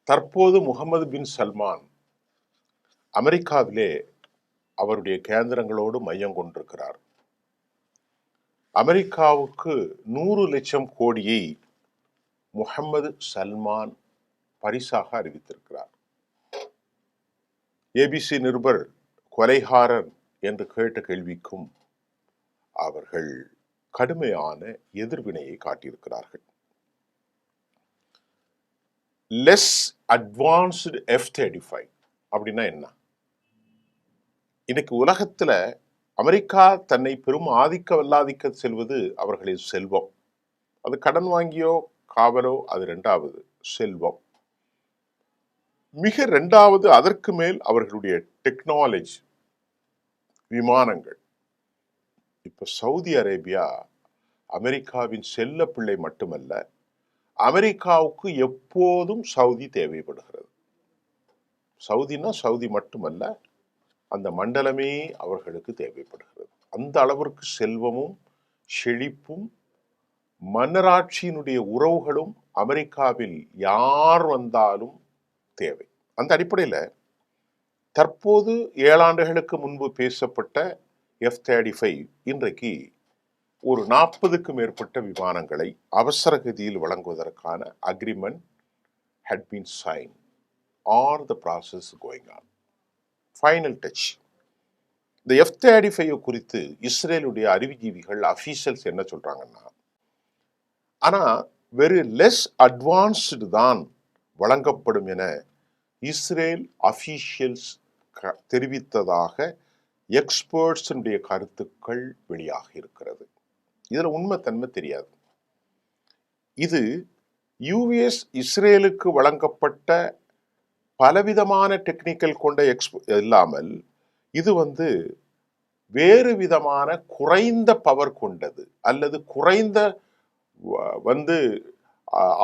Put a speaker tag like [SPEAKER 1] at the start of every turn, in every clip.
[SPEAKER 1] தற்போது முகமது பின் சல்மான் அமெரிக்காவிலே அவருடைய கேந்திரங்களோடு மையம் கொண்டிருக்கிறார். அமெரிக்காவுக்கு 100 லட்சம் கோடியை முகமது சல்மான் பரிசாக அறிவித்திருக்கிறார். ஏபிசி நிருபர் கொலைகாரன் என்று கேட்ட கேள்விக்கும் அவர்கள் கடுமையான எதிர்வினையை காட்டியிருக்கிறார்கள். லெஸ் அட்வான்ஸ்டு F-35 அப்படின்னா என்ன? இன்னைக்கு உலகத்துல அமெரிக்கா தன்னை பெரும் ஆதிக்க வல்லாதிக்க செல்வது அவர்களின் செல்வம். அது கடன் வாங்கியோ காவலோ அது இரண்டாவது செல்வம். மிக இரண்டாவது அதற்கு மேல் அவர்களுடைய டெக்னாலஜி, விமானங்கள். இப்ப சவுதி அரேபியா அமெரிக்காவின் செல்ல பிள்ளை மட்டுமல்ல, அமெரிக்காவுக்கு எப்போதும் சவுதி தேவைப்படுகிறது. சவுதினா சவுதி மட்டுமல்ல, அந்த மண்டலமே அவர்களுக்கு தேவைப்படுகிறது. அந்த அளவிற்கு செல்வமும் செழிப்பும் மன்னராட்சியினுடைய உறவுகளும் அமெரிக்காவில் யார் வந்தாலும் தேவை. அந்த அடிப்படையில் தற்போது 7 ஆண்டுகளுக்கு முன்பு பேசப்பட்ட F-35 இன்றைக்கு ஒரு 40க்கு மேற்பட்ட விமானங்களை அவசர கதியில் வழங்குவதற்கான agreement had been signed or the process going on. Final touch. இந்த F-35 குறித்து இஸ்ரேலுடைய அறிவுஜீவிகள் அபிஷியல்ஸ் என்ன சொல்றாங்கன்னா, ஆனா வெரி லெஸ் அட்வான்ஸ்டு தான் வழங்கப்படும் என இஸ்ரேல் அபிஷியல்ஸ் தெரிவித்ததாக எக்ஸ்பர்ட்ஸினுடைய கருத்துக்கள் வெளியாக இருக்கிறது. இதுல உண்மை தன்மை தெரியாது. இது யுஎஸ் இஸ்ரேலுக்கு வழங்கப்பட்ட பலவிதமான டெக்னிக்கல் கொண்ட இல்லாமல் இது வேறு விதமான குறைந்த பவர் கொண்டது அல்லது குறைந்த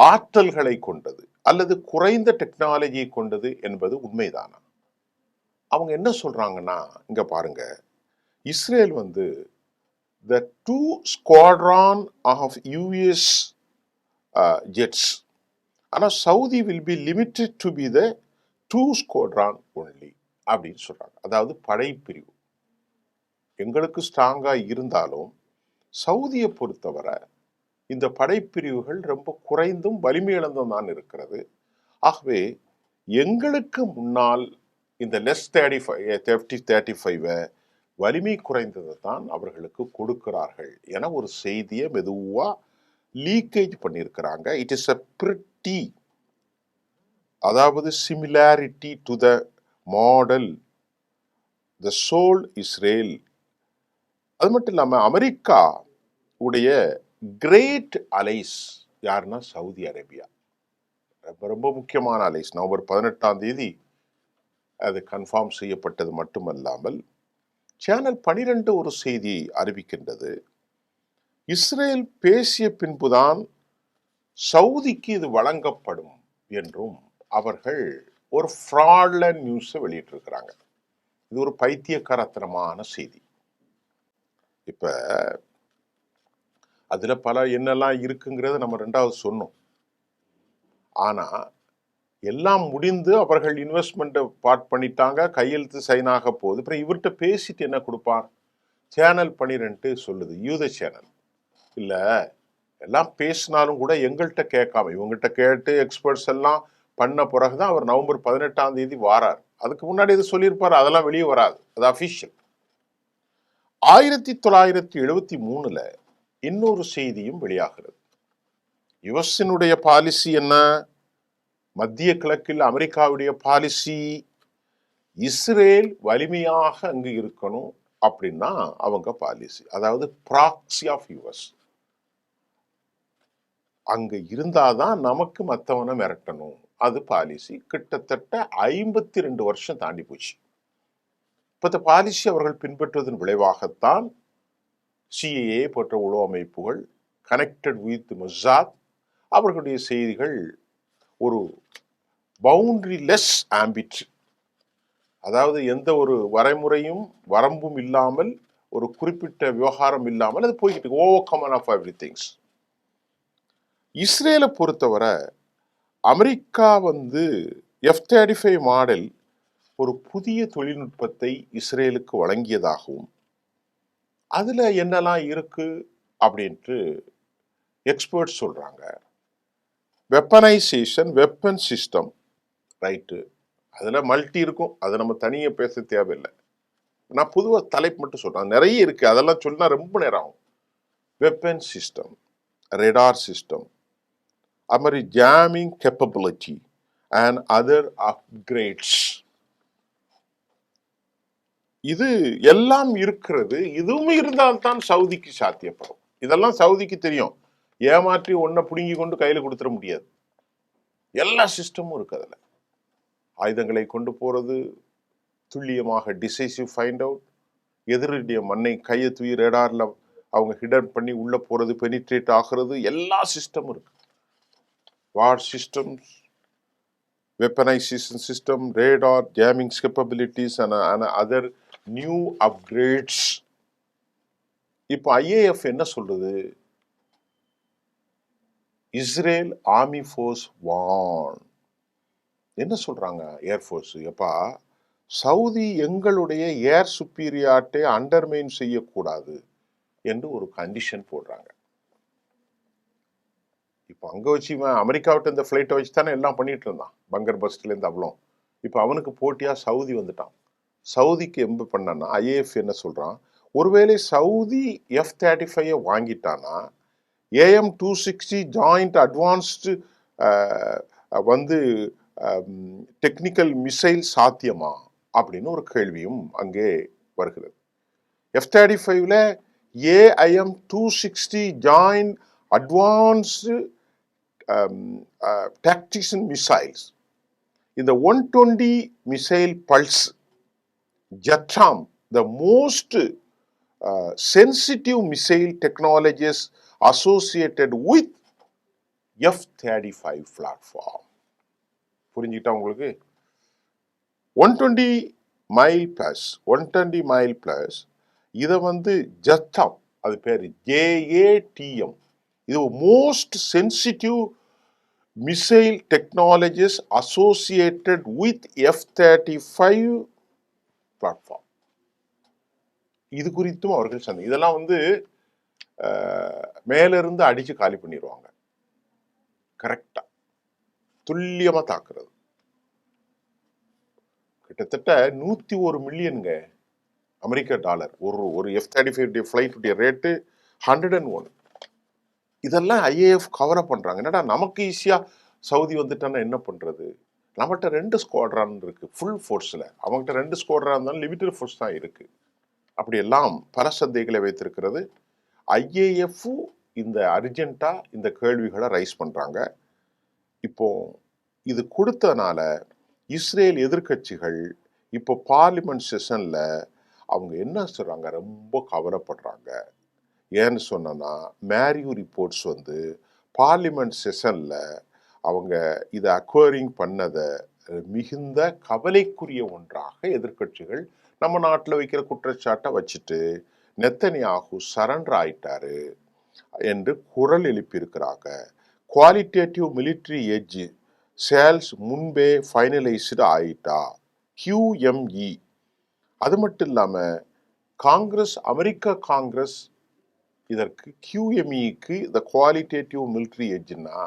[SPEAKER 1] ஆற்றல்களை கொண்டது அல்லது குறைந்த டெக்னாலஜியை கொண்டது என்பது உண்மைதானா? அவங்க என்ன சொல்றாங்கன்னா, இங்க பாருங்க, Israel the 2 squadron of US jets, ஆனா Saudi will be limited to be the 2 squadron only அப்படின்னு சொல்றாங்க. அதாவது படைப்பிரிவு எங்களுக்கு ஸ்ட்ராங்கா இருந்தாலும் சவுதியை பொறுத்தவரை இந்த படைப்பிரிவுகள் ரொம்ப குறைந்தும் வலிமை இழந்தும் தான் இருக்கிறது. ஆகவே எங்களுக்கு முன்னால் இந்த லெஸ் 35 வலிமை குறைந்ததை தான் அவர்களுக்கு கொடுக்கிறார்கள் என ஒரு செய்தியை மெதுவா லீக்கேஜ் பண்ணியிருக்கிறாங்க. இட் இஸ் a pretty, அதாவது similarity to the model the sole Israel. அது மட்டும் இல்லாம அமெரிக்கா உடைய கிரேட் அலைஸ் யாருன்னா சவுதி அரேபியா. ரொம்ப ரொம்ப முக்கியமான அலைஸ். நவம்பர் 18 அது கன்ஃபார்ம் செய்யப்பட்டது மட்டுமல்லாமல் சேனல் 12 ஒரு செய்தி அறிவிக்கின்றது. இஸ்ரேல் பேசிய பின்புதான் சவுதிக்கு இது வழங்கப்படும் என்றும் அவர்கள் ஒரு ஃப்ராட்லண்ட் நியூஸை வெளியிட்டிருக்கிறாங்க. இது ஒரு பைத்தியக்காரத்தனமான செய்தி. இப்ப அதுல பல என்னெல்லாம் இருக்குங்கிறத நம்ம 2வது சொன்னோம். ஆனா எல்லாம் முடிந்து அவர்கள் இன்வெஸ்ட்மெண்ட்டை பார்ட் பண்ணிட்டாங்க, கையெழுத்து சைன் ஆக போகுது. அப்புறம் இவர்கிட்ட பேசிட்டு என்ன கொடுப்பார்? சேனல் 12 சொல்லுது, யூத சேனல், இல்ல எல்லாம் பேசினாலும் கூட எங்கள்கிட்ட கேட்காம இவங்ககிட்ட கேட்டு எக்ஸ்பர்ட்ஸ் எல்லாம் பண்ண பிறகுதான் அவர் நவம்பர் 18 வாரார். அதுக்கு முன்னாடி இது சொல்லியிருப்பார், அதெல்லாம் வெளியே வராது. அது அபிஷியல். 1973 இன்னொரு செய்தியும் வெளியாகிறது. யுஎஸ்னுடைய பாலிசி என்ன? மத்திய கிழக்கில் அமெரிக்காவுடைய பாலிசி இஸ்ரேல் வலிமையாக அங்கு இருக்கணும் அப்படின்னா அவங்க பாலிசி, அதாவது ப்ராக்சி ஆஃப் யுஎஸ். அங்க இருந்தாதான் நமக்கு மத்தவனை மிரட்டணும், அது பாலிசி. கிட்டத்தட்ட 52 வருஷம் தாண்டி போச்சு. இப்ப இந்த பாலிசி அவர்கள் பின்பற்றுவதன் விளைவாகத்தான் சிஏஏ போன்ற உளவு அமைப்புகள் கனெக்டட் வித் மொசாத் அவர்களுடைய செய்திகள் ஒரு பவுண்டரி லெஸ் ஆம்பிட்ரி, அதாவது எந்த ஒரு வரைமுறையும் வரம்பும் இல்லாமல் ஒரு குறிப்பிட்ட விவகாரம் இல்லாமல் அது போய்கிட்டு over common of every things. இஸ்ரேலை பொறுத்தவரை அமெரிக்கா வந்து F-35 மாடல் ஒரு புதிய தொழில்நுட்பத்தை இஸ்ரேலுக்கு வழங்கியதாகவும் அதுல என்னெல்லாம் இருக்கு அப்படின்ட்டு எக்ஸ்பர்ட் சொல்றாங்க. வெப்பனைசேஷன், வெப்பன் சிஸ்டம், ரைட்டு, அதுல மல்டி இருக்கும், அதை நம்ம தனியே பேச தேவையில்லை. நான் பொதுவாக தலைப்பு மட்டும் சொல்றேன், நிறைய இருக்கு, அதெல்லாம் சொன்னா ரொம்ப நேரம் ஆகும். வெப்பன் சிஸ்டம், ரேடார் சிஸ்டம், அது மாதிரி jamming capability and other upgrades, இது எல்லாம் இருக்கிறது. இதுவும் இருந்தால்தான் சவுதிக்கு சாத்தியப்படும். இதெல்லாம் சவுதிக்கு தெரியும். ஏமாற்றி ஒன்ன புடுங்கி கொண்டு கையில கொடுத்துட முடியாது. எல்லா சிஸ்டமும் இருக்கு. அதுல ஆயுதங்களை கொண்டு போறது, துல்லியமாக டிசைசிவ் ஃபைண்ட் அவுட், எதிரிடைய மண்ணை கையை தூக்கி ரேடார்ல அவங்க ஹிடன் பண்ணி உள்ள போறது, பெனிட்ரேட் ஆகிறது, எல்லா சிஸ்டமும் இருக்கு. வார் systems, weaponization system, radar, jamming capabilities and other new upgrades. இப்போ ஐஏஎஃப் என்ன சொல்றது? இஸ்ரேல் ஆர்மி ஃபோர்ஸ் வான் என்ன சொல்றாங்க? ஏர்ஃபோர்ஸ், எப்பா சவுதி எங்களுடைய ஏர் சுப்பீரியார்ட்டை அண்டர்மைன் செய்யக்கூடாது என்று ஒரு கண்டிஷன் போடுறாங்க. இப்போ அங்க வச்சு அமெரிக்காவிட்ட இந்த ஃபிளைட்டை வச்சு தானே எல்லாம் பண்ணிட்டு இருந்தான், பங்கர் பஸ்ட்ல இருந்து அவ்வளோ. இப்போ அவனுக்கு போட்டியா சவுதி வந்துட்டான். சவுதிக்கு எம்ப பண்ணா ஐஏஎஃப் என்ன சொல்றான்? ஒருவேளை Saudi F-35 வாங்கிட்டானா AM-260 joint advanced வந்து டெக்னிக்கல் மிசைல் சாத்தியமா அப்படின்னு ஒரு கேள்வியும் அங்கே வருகிறது. F-35ல AIM-260 joint advanced tactical missiles, இந்த 120 missile pulse JATAM, the most sensitive missile technologies associated with F-35 platform. புரிஞ்சுக்கிட்டா உங்களுக்கு? 120 mile plus 120 mile plus இதை வந்து JATAM, அது பேரு JATM, இது most sensitive missile technologies associated with F-35 platform. இது குறித்தும் அவர்கள் சந்தை. இதெல்லாம் வந்து மேல இருந்து அடிச்சு காலி பண்ணிடுவாங்க. கரெக்டா துல்லியமா தாக்குறது. கிட்டத்தட்ட 101 மில்லியனுங்க அமெரிக்க டாலர். ஒரு F-35 ஃபிளைட் ரேட்டு 101. இதெல்லாம் ஐஏஎஃப் கவர் பண்றாங்க. என்னடா நமக்கு ஈஸியா சவுதி வந்துட்டான்னா என்ன பண்றது? நம்மகிட்ட 2 ஸ்குவாட்ரான் இருக்கு ஃபுல் ஃபோர்ஸ்ல, அவங்ககிட்ட 2 ஸ்குவாட்ரான் இருந்தாலும் லிமிட்டட் ஃபோர்ஸ் தான் இருக்கு. அப்படி எல்லாம் பல சந்தைகளை வைத்திருக்கிறது. ஐஏஎஃப் இந்த அர்ஜென்ட்டா இந்த கேள்விகளை ரைஸ் பண்றாங்க. இப்போ இது கொடுத்தனால இஸ்ரேல் எதிர்கட்சிகள் இப்போ பார்லிமெண்ட் செஷன்ல அவங்க என்ன சொல்றாங்க? ரொம்ப கவலைப்படுறாங்க. ஏன்னு சொன்னா மேரியூ ரிப்போர்ட்ஸ் வந்து பார்லிமெண்ட் செஷன்ல அவங்க இதை அக்வயரிங் பண்ணதை மிகுந்த கவலைக்குரிய ஒன்றாக எதிர்கட்சிகள் நம்ம நாட்டில் வைக்கிற குற்றச்சாட்டை வச்சுட்டு நெத்தனியாகு சரண்டர் ஆயிட்டாரு என்று குரல் எழுப்பியிருக்கிறாங்க. குவாலிட்டேட்டிவ் மிலிட்ரி எட்ஜ் சேல்ஸ் முன்பே ஃபைனலைஸ்டு ஆயிட்டா QME. அது மட்டும் இல்லாம காங்கிரஸ், அமெரிக்க காங்கிரஸ் இதற்கு QMEக்கு இந்த குவாலிட்டேட்டிவ் மிலிட்ரி எட்ஜ்னா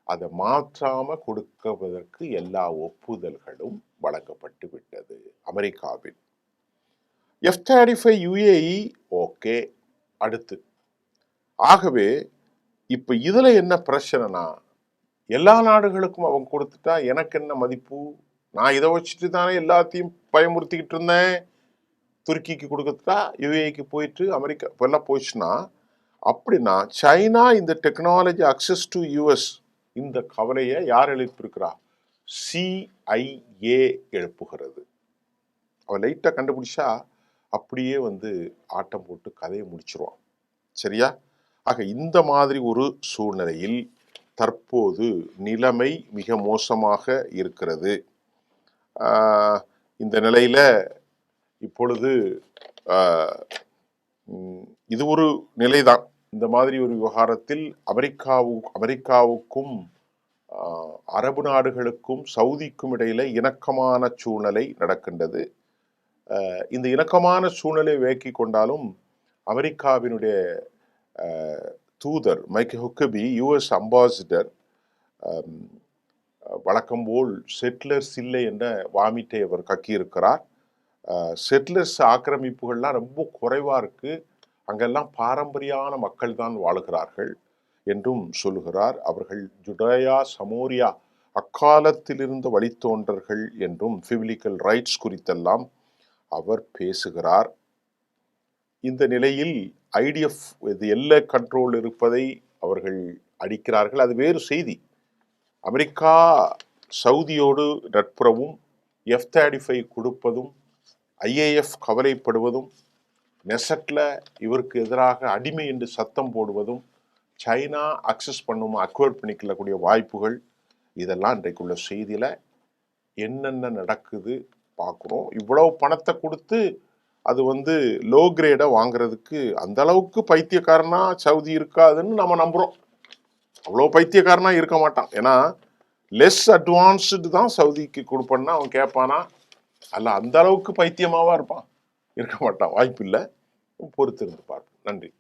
[SPEAKER 1] அதை மாற்றாம கொடுக்குவதற்கு எல்லா ஒப்புதல்களும் வழங்கப்பட்டு விட்டது அமெரிக்காவில். F-35 UAE ஓகே, அடுத்து. ஆகவே இப்ப இதுல என்ன பிரச்சனைனா, எல்லா நாடுகளுக்கும் அவங்க கொடுத்துட்டா எனக்கு என்ன மதிப்பு? நான் இதை வச்சுட்டு தானே எல்லாத்தையும் பயமுறுத்திக்கிட்டு இருந்தேன். துருக்கிக்கு கொடுத்துட்டா யுஏக்கு போயிட்டு அமெரிக்கா எல்லாம் போயிடுச்சுன்னா, அப்படின்னா சைனா இந்த டெக்னாலஜி அக்சஸ் டு US, இந்த கவலையை யார் எழுப்பியிருக்கிறா? CIA எழுப்புகிறது. அவன் லைட்டா கண்டுபிடிச்சா அப்படியே வந்து ஆட்டம் போட்டு கதையை முடிச்சிருவான். சரியா? ஆக இந்த மாதிரி ஒரு சூழ்நிலையில் தற்போது நிலைமை மிக மோசமாக இருக்கிறது. இந்த நிலையில இப்பொழுது இது ஒரு நிலைதான். இந்த மாதிரி ஒரு விவகாரத்தில் அமெரிக்காவுக்கும் அரபு நாடுகளுக்கும் சவுதிக்கும் இடையில இணக்கமான சூழ்நிலை நடக்கின்றது. இந்த இணக்கமான சூழ்நிலை வேக்கி கொண்டாலும் அமெரிக்காவினுடைய தூதர் மைக் ஹுக்கபி, யுஎஸ் அம்பாசிடர், வழக்கம் போல் செட்டிலர்ஸ் இல்லை என்ற வாமிட்டை அவர் கக்கியிருக்கிறார். செட்டிலர்ஸ் ஆக்கிரமிப்புகள்லாம் ரொம்ப குறைவா இருக்கு, அங்கெல்லாம் பாரம்பரியான மக்கள் தான் வாழுகிறார்கள் என்றும் சொல்லுகிறார். அவர்கள் ஜுடேயா சமோரியா அக்காலத்திலிருந்து வழித்தோன்றர்கள் என்றும் பிபிலிக்கல் ரைட்ஸ் குறித்தெல்லாம் அவர் பேசுகிறார். இந்த நிலையில் ஐடிஎஃப் எல்லை கண்ட்ரோல் இருப்பதை அவர்கள் அடிக்கிறார்கள். அது வேறு செய்தி. அமெரிக்கா சவுதியோடு நட்புறவும் F-35 கொடுப்பதும் IAF கவலைப்படுவதும் நெசட்ல இவருக்கு எதிராக அடிமை என்று சத்தம் போடுவதும் சைனா அக்சஸ் பண்ணும் அக்வயர் பண்ணிக்கக்கூடிய வாய்ப்புகள், இதெல்லாம் இன்றைக்குள்ள செய்தியில என்னென்ன நடக்குது பார்க்குறோம். இவ்வளவு பணத்தை கொடுத்து அது லோ கிரேடை வாங்குறதுக்கு அந்த அளவுக்கு பைத்தியக்காரனா சவுதி இருக்காதுன்னு நம்ம நம்புறோம். அவ்வளோ பைத்தியக்காரனா இருக்க மாட்டான். ஏன்னா லெஸ் அட்வான்ஸ்டு தான் சவுதிக்கு கொடுப்பேன்னா அவன் கேட்பானா? அல்ல அந்த அளவுக்கு பைத்தியமாவா இருப்பான்? இருக்க மாட்டான், வாய்ப்பு இல்லை. பொறுத்திருந்து பார்ப்போம். நன்றி.